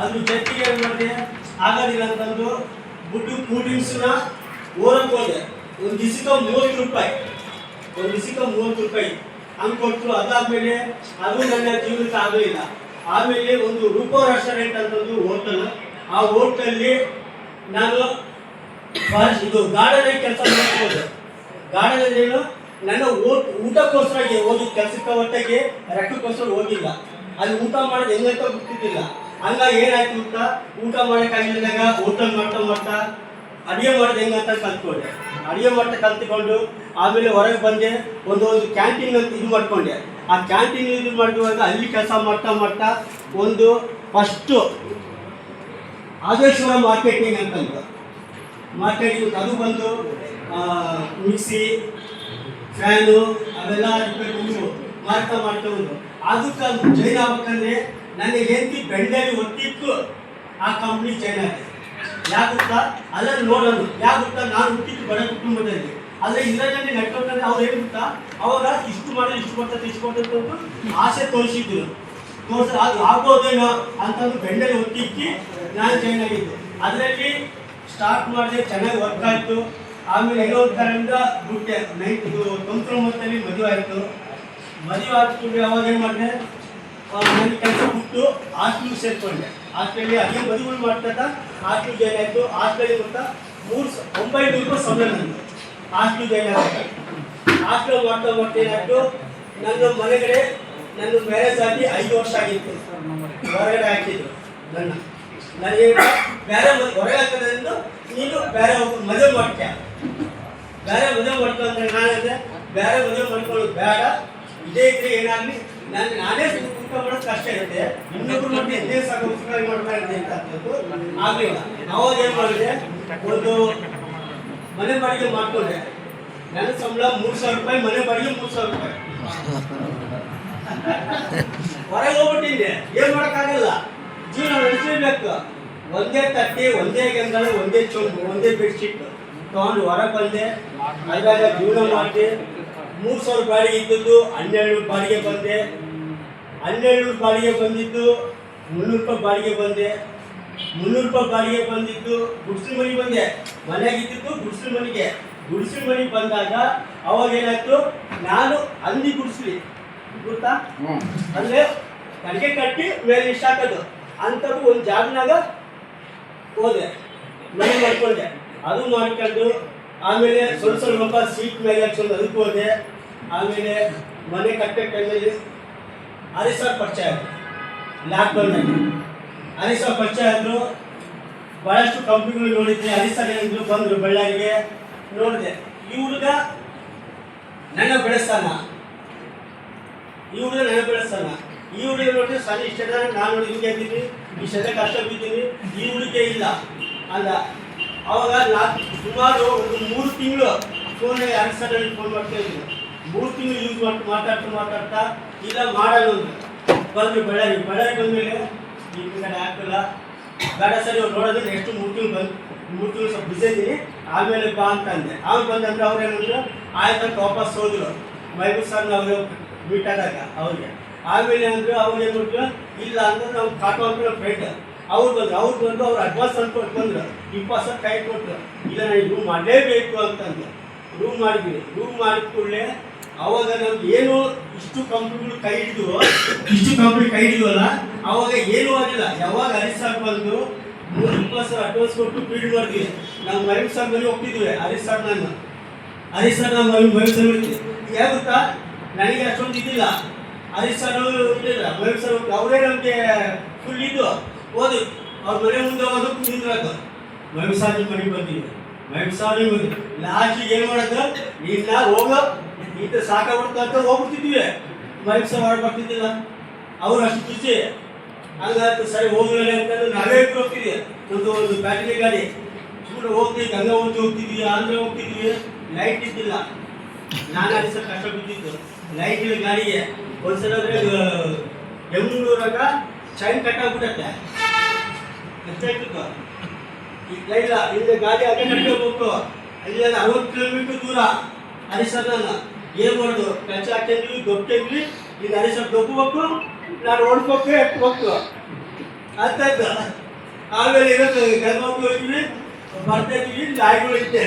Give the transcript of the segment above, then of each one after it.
ಅದ್ರ ಜೊತೆಗೆ ಏನು ಮಾಡಿದೆ ಆಗೋದಿಲ್ಲ ಅಂತಂದು ಬಿಟ್ಟು ಕೂಲ್ ಡ್ರಿಂಕ್ಸ್ನ ಓರಕ್ಕೆ ಹೋದೆ. ಒಂದು ದಿವಸಕ್ಕೆ 30 ರೂಪಾಯಿ, ಒಂದು ದಿವಸಕ್ಕೆ 30 ರೂಪಾಯಿ ಹಂಗೆ ಕೊಟ್ಟರು. ಅದಾದಮೇಲೆ ಅದು ನನ್ನ ಜೀವನಕ್ಕೆ ಆಗಲಿಲ್ಲ. ಆಮೇಲೆ ಒಂದು ರೂಪೋ ರೆಸ್ಟೋರೆಂಟ್ ಅಂತಂದು ಹೋಟೆಲ್, ಆ ಹೋಟೆಲ್ಲಿ ನಾನು ಇದು ಗಾರ್ಡನ್ ಕೆಲಸ ಮಾಡ್ಬೋದು. ಗಾರ್ಡನ್ ಏನು ನನ್ನ ಊಟಕ್ಕೋಸ್ಕರ ಹೋಗಿ ಕೆಲಸಕ್ಕೆ ಹೊಟ್ಟೆಗೆ ರೊಕ್ಕಕ್ಕೋಸ್ಕರ ಹೋಗಿಲ್ಲ. ಅಲ್ಲಿ ಊಟ ಮಾಡೋದು ಹೆಂಗಂತ ಗೊತ್ತಿದ್ದಿಲ್ಲ. ಹಂಗಾಗಿ ಏನಾಯ್ತು ಅಂತ ಊಟ ಮಾಡೋಕ್ಕಾಗಿದ್ದಾಗ ಹೋಟೆಲ್ ಮಾಡ್ತಾ ಅಡುಗೆ ಮಾಡೋದು ಹೆಂಗಂತ ಕಲ್ತ್ಕೊಂಡೆ. ಅಡುಗೆ ಮಾಡ್ತಾ ಕಲ್ತ್ಕೊಂಡು ಆಮೇಲೆ ಹೊರಗೆ ಬಂದೆ. ಒಂದು ಕ್ಯಾಂಟೀನ್ ಅಂತ ಇದು ಮಾಡ್ಕೊಂಡೆ. ಆ ಕ್ಯಾಂಟೀನ್ ಇದು ಮಾಡುವಾಗ ಅಲ್ಲಿ ಕೆಲಸ ಮಾಡ್ತಾ ಒಂದು ಫಸ್ಟು ಆದೇಶ್ವರ ಮಾರ್ಕೆಟಿಂಗ್ ಅಂತಂದು ಮಾರ್ಕೆಟಿಂಗ್ ಅದು ಬಂದು ಮಿಕ್ಸಿ ಫ್ಯಾನು ಅವೆಲ್ಲ ಮಾಡ್ತಾ ಒಂದು ಅದಕ್ಕೆ ಜೈನ್ ಆಗ್ಬೇಕಂದ್ರೆ ನನಗೆ ಹೆಂಡತಿ ಬೆಂಡಲ್ಲಿ ಒತ್ತಿತ್ತು ಆ ಕಂಪ್ನಿ ಜೈನ್ ಆಗಿದೆ. ಯಾಗುತ್ತಾ ಅದನ್ನು ನೋಡೋಣ. ಯಾಗುತ್ತಾ ನಾನು ಹುಟ್ಟಿದ್ದು ಬಡ ಕುಟುಂಬದಲ್ಲಿ, ಆದರೆ ಇದರಲ್ಲಿ ನೆಟ್ಕೊಂಡ್ರೆ ಅವ್ರು ಏನು ಗೊತ್ತಾ, ಅವಾಗ ಇಷ್ಟು ಮಾಡಿದ್ರೆ ಇಷ್ಟು ಬರ್ತದೆ ಅಂತ ಆಸೆ ತೋರಿಸಿದ್ರು. ಅದು ಆಗ್ಬೋದೇನೋ ಅಂತಂದು ಬೆಂಡಲ್ಲಿ ಒತ್ತಿಕ್ಕಿ ನಾನು ಜೈನ್ ಆಗಿದ್ದೆ. ಅದರಲ್ಲಿ ಸ್ಟಾರ್ಟ್ ಮಾಡಿದೆ, ಚೆನ್ನಾಗಿ ವರ್ಕ್ ಆಯಿತು. ಆಮೇಲೆ ಇನ್ನೊಂದು ಕಾರಣದಿಂದ ಬಿಟ್ಟೆ. 99ರಲ್ಲಿ ಮದುವೆ ಆಯಿತು. ಮದುವೆ ಆದ್ಕೊಂಡು ಅವಾಗ ಏನು ಮಾಡಿದೆ, ನನಗೆ ಕೆಲಸ ಬಿಟ್ಟು ಹಾಸ್ಟೆಲ್ಗೆ ಸೇರಿಕೊಂಡೆ. ಹಾಸ್ಟೆಲಲ್ಲಿ ಅದೇ ಮದುವೆ ಮಾಡ್ತಾ ಹಾಸ್ಟೆಲ್ ಜಾಯ್ನ್ ಆಯಿತು. ಹಾಸ್ಟೆಲಿಗೆ ಗೊತ್ತಾ 900 ರೂಪಾಯಿ ಸಂಬಳ ನಂದು ಹಾಸ್ಟೆಲ್ ಜಾಯ್ನ್ ಆಗುತ್ತೆ. ಹಾಸ್ಟೆಲ್ ಮಾಡ್ತಾ ಏನಾಯಿತು, ನನ್ನ ಮನೆಗಡೆ ನನ್ನ ಮ್ಯಾರೇಜ್ ಆಗಿ 5 ವರ್ಷ ಆಗಿತ್ತು. ಹೊರಗಡೆ ಹಾಕಿದ್ರು ನನಗೆ ಬೇರೆ ಹೊರಗೆ ಹಾಕೋದ್ರಿಂದ ನೀನು ಬೇರೆ ಮದುವೆ ಮಾಡ್ತೀಯ, ಬೇರೆ ಮದುವೆ ಮಾಡ್ಕೊ ಅಂತ ನಾನಿದೆ. ಬೇರೆ ಮದುವೆ ಮಾಡ್ಕೊಳ್ಳೋದು ಬೇಡ, ಇದೇ ಇದ್ರೆ ಏನಾಗಲಿ ನಾನೇ ಊಟ ಮಾಡೋದು ಕಷ್ಟ ಇರುತ್ತೆ, ಇನ್ನೊಬ್ರು ಮತ್ತೆ ಎದ್ದೇ ಸಾಕು ಉಪಕಾರ ಮಾಡ್ತಾ ಇದ್ದೆ ಅಂತ ಆಗಲಿಲ್ಲ. ಅವಾಗ ಏನು ಮಾಡಿದೆ, ಒಂದು ಮನೆ ಬಾಡಿಗೆ ಮಾಡ್ಕೊಂಡೆ. ನನ್ನ ಸಂಬಳ 3000 ರೂಪಾಯಿ, ಮನೆ ಬಾಡಿಗೆ 3000 ರೂಪಾಯಿ. ಹೊರಗೆ ಹೋಗ್ಬಿಟ್ಟಿದ್ದೆ, ಏನು ಮಾಡೋಕ್ಕಾಗಲ್ಲ, ಜೀವನ ನಡೆಸಲೇಬೇಕು. ಒಂದೇ ತಟ್ಟಿ, ಒಂದೇ ಗಂಗಾಳ, ಒಂದೇ ಚೊಂಬು, ಒಂದೇ ಬೆಡ್ಶೀಟ್ ತಗೊಂಡು ಹೊರಗೆ ಬಂದೆ. ಅದಾಗ ಜೀವನ ಮಾಡಿದೆ. 3000 ಬಾಡಿಗೆ ಇದ್ದದ್ದು 1200 ಬಾಡಿಗೆ ಬಂದೆ. 1200 ಬಾಡಿಗೆ ಬಂದಿದ್ದು 300 ರೂಪಾಯಿ ಬಾಡಿಗೆ ಬಂದೆ. 300 ರೂಪಾಯಿ ಬಾಡಿಗೆ ಬಂದಿದ್ದು ಗುಡ್ಸಿನ ಮನೆಗೆ ಬಂದೆ. ಮನೆಯಾಗಿದ್ದು ಗುಡ್ಸಿನ ಮನೆಗೆ. ಗುಡ್ಸಿನ ಮನೆಗೆ ಬಂದಾಗ ಅವಾಗ ಏನಾಯ್ತು, ನಾನು ಹಂದಿ ಗುಡಿಸ್ಲಿ ಗೊತ್ತಾ, ಅಂದರೆ ಕಡೆಗೆ ಕಟ್ಟಿ ಮೇಲೆ ಇಷ್ಟ ಹಾಕೋದು ಅಂಥದ್ದು ಒಂದು ಜಾಗನಾಗ ಹೋದೆ, ಮನೆ ಮಾಡ್ಕೊಂಡೆ. ಅದು ಮಾಡ್ಕೊಂಡು ಆಮೇಲೆ ಸ್ವಲ್ಪ ಸೀಟ್ ಮೇಲೆ ಹಚ್ಕೊಂಡು ಅದಕ್ಕೆ ಹೋದೆ. ಆಮೇಲೆ ಮನೆ ಕಟ್ಟೋ ಟೈಮಲ್ಲಿ ಹರೀಶ್ ಪರಿಚಯ ಆಯಿತು. ಲಾಕ್ಡೌನಲ್ಲಿ ಹರೀಶ್ ಪರಿಚಯ ಆದರು. ಭಾಳಷ್ಟು ಕಂಪ್ನಿಗಳು ನೋಡಿದ್ದೆ. ಹರೀಶ್ ಏನಿದ್ರು ಬಂದರು ಬಳ್ಳಾರಿಗೆ. ನೋಡಿದೆ, ಈ ಹುಡುಗ ನನ್ನ ಬೆಳೆಸ್ತಾನ, ಈ ಹುಡುಗ ನೋಡಿದ್ರೆ ಸಣ್ಣ ಇಷ್ಟದ ನಾನು ನೋಡಿ ಹಿಂಗೆ ಇದ್ದೀನಿ, ಇಷ್ಟದ ಕಷ್ಟ ಬಿದ್ದೀನಿ, ಈ ಹುಡುಗೆ ಇಲ್ಲ ಅಲ್ಲ. ಅವಾಗ ಸುಮಾರು ಒಂದು 3 ತಿಂಗಳು ಫೋನಲ್ಲಿ ಹರೀಶ್ ಫೋನ್ ಮಾಡ್ತಾ ಇದ್ದೀನಿ. 3 ತಿಂಗಳು ಯೂಸ್ ಮಾತಾಡ್ತಾ ಇಲ್ಲ ಮಾಡಲ್ಲ ಬಂದರು. ಬಳ್ಳಾರಿ ಬಂದಮೇಲೆ ಈ ಕಡೆ ಹಾಕಲ್ಲ, ಬೇಡ ಸರಿ ಅವ್ರು ನೋಡೋದು ನೆಕ್ಸ್ಟ್ 3 ತಿಂಗಳು ಸ್ವಲ್ಪ ಬಿಸಿ ಇದ್ದೀನಿ, ಆಮೇಲೆ ಬಾ ಅಂತಂದೆ. ಆಮೇಲೆ ಬಂದಂದ್ರೆ ಅವ್ರು ಏನಂದ್ರು ಆಯ್ತಂತ ವಾಪಸ್ ಹೋದ್ರು. ಮೈಬೂರ್ ಸರ್ ನಾವು ಮೀಟ್ ಆದಾಗ ಅವ್ರಿಗೆ. ಆಮೇಲೆ ಅಂದರೆ ಅವ್ರು ಏನು ಮಾಡಿದ್ರು, ಇಲ್ಲ ಅಂದ್ರೆ ನಾವು ಕಾಟೋ ಅಂತ ಫ್ರೆಂಡ್ ಅವ್ರು ಬಂದರು. ಅವ್ರು ಅಡ್ವಾನ್ಸ್ ಅಂದ್ಕೊಟ್ಟು ಬಂದರು. 20,000 ಕೈ ಕೊಟ್ಟರು. ಇಲ್ಲ ನಾನು ರೂಮ್ ಮಾಡಲೇಬೇಕು ಅಂತಂದು ರೂಮ್ ಮಾಡಿದ್ವಿ. ರೂಮ್ ಮಾಡಿದ ಕೂಡಲೇ ಅವಾಗ ನಮ್ಗೆ ಏನು ಇಷ್ಟು ಕಂಪ್ನಿ ಕೈ ಹಿಡಿದ್ವಲ್ಲ, ಅವಾಗ ಏನೂ ಆಗಿಲ್ಲ. ಯಾವಾಗ ಹರೀಶ್ ಸರ್ ಬಂದು 20,000 ಅಡ್ವಾನ್ಸ್ ಕೊಟ್ಟು ಫೀಡ್ ಮಾಡಿದ್ವಿ. ನಾವು ಮೈಬೂರ್ ಸರ್ ಮನೆ ಹೋಗ್ತಿದ್ವಿ. ಹರೀಶ್ ಸರ್ ನಾವು ಮೈಬೂರ್ ಸರ್ ಹೋಗ್ತೀವಿ. ಯಾಗುತ್ತಾ ನನಗೆ ಅಷ್ಟೊಂದು ಇದ್ದಿಲ್ಲ. ಹರೀಶ್ ಸರ್ ಇದ್ದಿಲ್ಲ, ಮೈಬೂರ್ ಸರ್ ಅವರೇ ನಮಗೆ ಫುಲ್ ಇದ್ದು ಓದು. ಅವ್ರ ಮನೆ ಮುಂದೆ ಹೋದು ನಿಂದ್ರಾಗ ಮೈಬೂರ್ ಸಾರ್ ಮನೆಗೆ ಬಂದಿದ್ವಿ. ಮೈಬೂರ್ ಸಾರ್ ಲಾಸ್ಟಿಗೆ ಏನು ಮಾಡೋದು, ಇಲ್ಲ ಹೋಗೋ ಇಂಥ ಸಾಕಾಗ್ಬಿಡ್ತು ಅಂತ ಹೋಗ್ಬಿಡ್ತಿದ್ವಿ. ಮೈಬೂರ್ ಸಾರ್ ಹೊರಗೆ ಬರ್ತಿದ್ದಿಲ್ಲ, ಅವ್ರು ಅಷ್ಟು ಖುಷಿ. ಹಂಗಾಯ್ತು, ಸರಿ ಹೋಗಲಿಲ್ಲ ಅಂತಂದ್ರೆ ನಾವೇ ಹೋಗ್ತಿದ್ವಿ. ಒಂದು ಬ್ಯಾಟರಿ ಗಾಡಿ ಸುಮ್ಮನೆ ಹೋಗ್ತೀವಿ. ಗಂಗಾ ಹೋಗ್ತಿದ್ವಿ, ಆಂಧ್ರ ಹೋಗ್ತಿದ್ವಿ. ಲೈಟ್ ಇದ್ದಿಲ್ಲ. ನಾನು ಅಲ್ಲಿ ಸರ್ ಕಷ್ಟ ಬಿದ್ದಿದ್ದು ಲೈಟ್ ಇಲ್ಲ ಗಾಡಿಗೆ. ಒಂದ್ಸಲ ಬೆಂಗಳೂರಾಗ ಚೈನ್ ಕಟ್ಟಾಗ್ಬಿಟ್ಟೆ. ಎಷ್ಟಾಯ್ತು ಇಲ್ಲ, ಇಲ್ಲಿ ಗಾಡಿ ಅದೇ ಕಟ್ಟಿ ಹೋಗ್ಬೇಕು. ಅಲ್ಲಿ 60 ಕಿಲೋಮೀಟರ್ ದೂರ. ಹರೀಶ್ ಸರ್ ನಾನು ಏನು ಮಾಡೋದು, ಕೆಲಸ ಹಾಕ್ತಿದ್ವಿ, ಗೊತ್ತಿದ್ವಿ. ಈಗ ಹರೀಶ್ ಸರ್ ದೊಬ್ಬಬೇಕು, ನಾನು ಓಡ್ಬೇಕು, ಎತ್ಬೇಕು. ಅಂತದ್ದು. ಆಮೇಲೆ ಇರೋದು ಗರ್ಭಕ್ಕೆ ಹೋಗಿದ್ವಿ, ಬರ್ತಾ ಇದ್ವಿ, ನಾಯಿಗಳು ಇದ್ದೆ.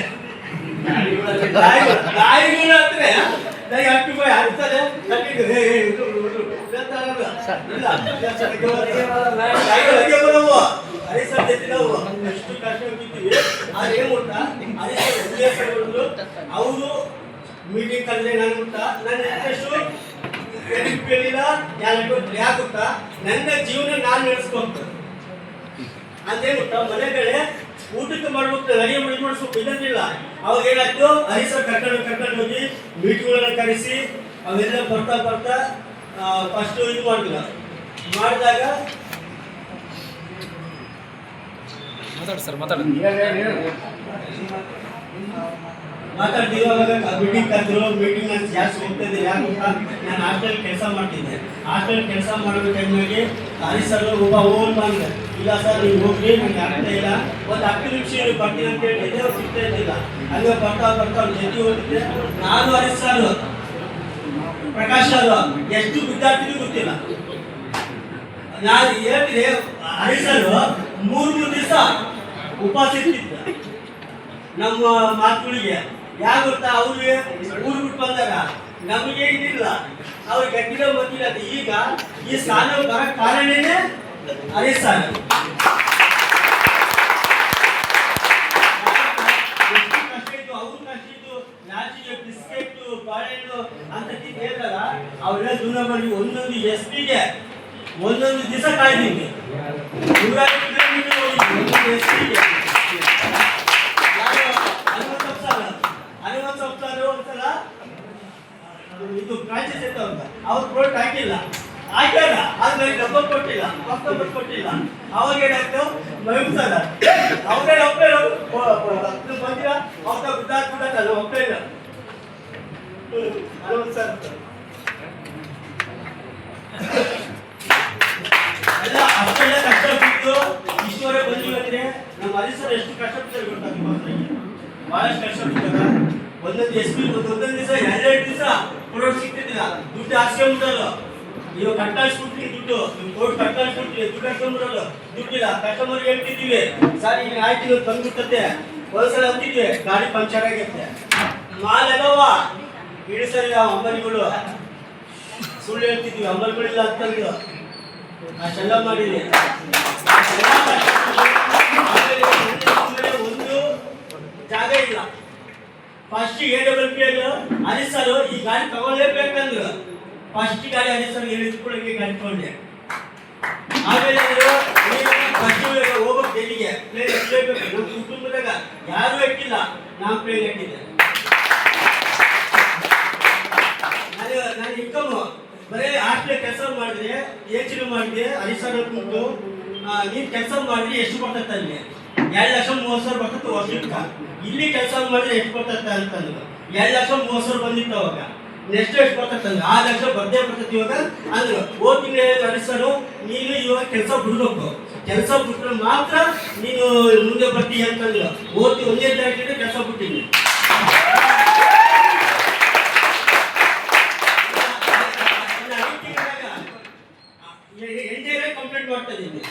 ನಾಯಿಗಳು ಅಂದ್ರೆ ನನಗೆ ಅಷ್ಟು ಭಯ ಆಗ್ತದೆ. ಎಷ್ಟು ಕಷ್ಟ ಹೋಗಿದ್ದೀವಿ. ಆದ್ರೆ ಏನ್ ಗೊತ್ತಾ, ಅವರು ಮೀಟಿಂಗ್ ಕರೆದ್ರೆ ನಾನು ಗೊತ್ತಾ, ನನ್ನ ಇಂಟ್ರೆಸ್ಟ್ ಹೇಳಿಲ್ಲ. ಯಾಕೆ ಗೊತ್ತಾ, ನನ್ನ ಜೀವನ ನಾನು ನಡೆಸ್ಬೇಕು ಅಂತೇ ಗೊತ್ತಾ. ಮನೆಗಳೇ ಊಟಕ್ಕೆ ಮಾಡ್ಬೇಕು, ಅಡಿಗೆ ಮಾಡಿಸ್ಬೇಕು ಇದಂತಿಲ್ಲ. ಅವಾಗ ಏನಾಯ್ತು, ಹರಿಸರ್ ಕರ್ಕೊಂಡು ಹೋಗಿ ಮೀಟಿಂಗ್ಗಳನ್ನ ಕರೆಸಿ ಅವೆಲ್ಲ ಬರ್ತಾ ಫಸ್ಟ್ ಇದು ಮಾಡಿಲ್ಲ. ಮಾಡಿದಾಗ ಮಾತಾಡ್ತಿರುವಾಗ ಮೀಟಿಂಗ್ ಕರೆದ್ರು. ಮೀಟಿಂಗ್ ನಾನು ಜಾಸ್ತಿ ಹೋಗ್ತಿದ್ದೆ. ಯಾಕೆ ನಾನು ಹಾಸ್ಟೆಲ್ ಕೆಲಸ ಮಾಡ್ತಿದ್ದೆ. ಹಾಸ್ಟೆಲ್ ಕೆಲಸ ಮಾಡೋ ಟೈಮ್ನಾಗೆ ಹರಿಸರ್ ಒಬ್ಬ ಬಂದೆ. ಇಲ್ಲ ಸರ್ ನೀವು ಹೋಗ್ರಿ, ನನಗೆ ಆಗ್ತಾ ಇಲ್ಲ, ಒಂದು 10 ನಿಮಿಷ ಬರ್ತೀನಿ ಅಂತ ಹೇಳಿದ್ದೆ. ಅವ್ರು ಸಿಗ್ತಾ ಇದ್ದಿಲ್ಲ. ಹಂಗೆ ಬರ್ತಾ ಅವ್ರ ಜೊತೆ ಹೋಗಿದ್ದೆ. ನಾನು ಹರಿಸರ್ ಪ್ರಕಾಶ್ ಅವರು ಎಷ್ಟು ವಿದ್ಯಾರ್ಥಿಗೂ ಗೊತ್ತಿಲ್ಲ. ನಾನು ಹೇಳಿದ್ರೆ ಹರಿಸರ್ 3 ದಿವಸ ಉಪವಾಸ ಇರ್ತಿದ್ದ ನಮ್ಮ ಮಾತುಗಳಿಗೆ. ಯಾಕೆ ಗೊತ್ತಾ, ಅವ್ರಿಗೆ ಊರು ಬಿಟ್ಟು ಬಂದಾಗ ನಮಗೆ ಇದಿಲ್ಲ, ಅವ್ರಿಗೆ ಗಟ್ಟಿರೋ ಗೊತ್ತಿಲ್ಲ. ಈಗ ಈ ಸ್ಥಾನ ಬರ ಕಾರಣನೇ ಹರಿಸರ್. ಎಷ್ಟು ಕಷ್ಟ ಇತ್ತು, ಅವ್ರ ಕಷ್ಟ ಇತ್ತು. ನಾಚಿಗೆ ಬಿಸ್ಕೆಟ್ ಬಾಳೆಹಣ್ಣು ಅಂತ ಹೇಳಿದಾಗ ಅವರೆಲ್ಲ ದೂರ ಮಾಡಿ ಒಂದೊಂದು ಎಸ್ಪಿಗೆ ಒಂದೊಂದು ದಿವಸ ಕಾಯ್ದಿದ್ವಿ. 150 ಕಿಲೋಮೀಟರ್ ಹೋಗಿದ್ವಿ ಒಂದೊಂದು ಎಸ್ಪಿಗೆ. ಒಂದ್ಸಲ ಇದು ಪ್ರಾಂಚಸ್ ಇತ್ತು ಅಂತ ಅವ್ರು ಪ್ರೋಟ್ ಹಾಕಿಲ್ಲ, ಹಾಕ್ಯಾರ. ಆದ್ರೆ ನನಗೆ ಡಬ್ಬ ಕೊಟ್ಟಿಲ್ಲ, ಪಕ್ಕ ಕೊಟ್ಟಿಲ್ಲ. ಅವಾಗ ಏನಾಯ್ತು, ಮಹಿಸದ ಅವರೇ ಒಪ್ಪೇ ಬಂದಿರ ಅವ್ರ ಬಿದ್ದಾಡ್ಬಿಟ್ಟಲ್ಲ, ಒಪ್ಪೇ ಇಲ್ಲ. ಎಲ್ಲ ಅಷ್ಟೆಲ್ಲ ಕಷ್ಟಪಟ್ಟು ಇಷ್ಟವರೆಗೆ ಬಂದಿವಂದ್ರೆ ನಮ್ಮ ಹರಿಸರ್ ಎಷ್ಟು ಕಷ್ಟಪಡ್ತಾರೆ ಗೊತ್ತಾಗ, ಬಹಳಷ್ಟು ಕಷ್ಟಪಡ್ತಾರ. ಒಂದೊಂದು ಎಸ್ ಪಿ ಒಂದೊಂದು ದಿವಸ 2 ದಿವಸ ಕೊಡೋದು ಸಿಗ್ತಿದ್ದಿಲ್ಲ. ದುಡ್ಡು ಹಾಕ್ಸ್ಕೊಂಡ್ಬಿಡೋದು. ಇವಾಗ ಕಟ್ಟಾಡ್ಸ್ಬಿಡ್ತೀನಿ ದುಡ್ಡು, ಕೋರ್ಟ್ ಕಟ್ಟಾಡ್ಸ್ಬಿಡ್ತೀನಿ, ದುಡ್ಡು ಹಾಕ್ಸ್ಕೊಂಡ್ಬಿಡೋದು. ದುಡ್ಡಿಲ್ಲ. ಕಸ್ಟಮರ್ ಹೇಳ್ತಿದ್ದೀವಿ, ಸರ್ ಈಗ ಆಯ್ತು ಬಂದ್ಬಿಟ್ಟತ್ತೆ. ಒಂದ್ಸಲ ಅಂತಿದ್ವಿ, ಗಾಡಿ ಪಂಕ್ಚರ್ ಆಗೈತೆ, ಮಾಲ್ ಎಲ್ಲವ ಇಳಿಸಲ್ಲ ಅಂಬರಿಗಳು. ಸುಳ್ಳು ಹೇಳ್ತಿದ್ವಿ, ಅಂಬರಿಗಳಿಲ್ಲ ಅಂತಂದು ಅಷ್ಟೆಲ್ಲ ಮಾಡಿದ್ವಿ. ಒಂದು ಜಾಗ ಇಲ್ಲ. ಫಸ್ಟ್ AWPL ಹರಿಸರ್ ಈ ಗಾಡಿ ತಗೊಳ್ಳೇಬೇಕಂದ್ರು ಫಸ್ಟ್ ಗಾಡಿ ಹರಿಸರ್ ಹೇಳಿದ್ಕೊಳ್ಳಿ ಗಾಡಿ ತಗೊಂಡೆ. ಆಮೇಲೆ ಫಸ್ಟ್ ಹೋಗ್ಬೇಕು ಡೆಲ್ಲಿಗೆ, ಪ್ಲೇನ್ ಎತ್ತಲೇಬೇಕು. ನಮ್ಮ ಕುಟುಂಬದಾಗ ಯಾರೂ ಎಟ್ಟಿಲ್ಲ, ನಾವು ಪ್ಲೇನ್ ಎಟ್ಟಿದ್ದೆ. ನಾನು ಇನ್ಕಮ್ ಬರೀ ಹಾಸ್ಟೆಲ್ ಕೆಲಸ ಮಾಡಿದ್ರೆ ಯೋಚನೆ ಮಾಡಿದೆ. ಹರಿಸರ್ ಕೂತು ನೀನು ಕೆಲಸ ಮಾಡಿದ್ರೆ ಎಷ್ಟು ಬರ್ತೈತೆ ಅಲ್ಲಿ, 2,30,000 ಬರ್ತೈತೆ ವರ್ಷಕ್ಕೆ. ಇಲ್ಲಿ ಕೆಲಸ ಮಾಡಿದ್ರೆ ಎಷ್ಟು ಬರ್ತೈತೆ ಅಂತಂದ್ರು. 2,30,000 ಬಂದಿತ್ತು ಅವಾಗ. ನೆಕ್ಸ್ಟ್ ಎಷ್ಟು ಬರ್ತೈತೆ ಅಂದ್ರೆ 6 ಲಕ್ಷ ಬರ್ತೈತಿ ಇವಾಗ ಅಂದ್ರು. ಹೋದ ತಿಂಗಳು ಹರಿಸರು ನೀನು ಇವಾಗ ಕೆಲಸ ಬಿಡ್ಬೇಕು, ಕೆಲಸ ಬಿಟ್ರೆ ಮಾತ್ರ ನೀನು ಮುಂದೆ ಬರ್ತೀಯ ಅಂತಂದ್ರು. ಹೋಗಿ 1ನೇ ತಾರೀಕಿಗೆ ಕೆಲಸ ಬಿಟ್ಟಿದ್ವಿ. ಕಂಪ್ಲೇಂಟ್ ಮಾಡ್ತಾ ಇದ್ದೀನಿ.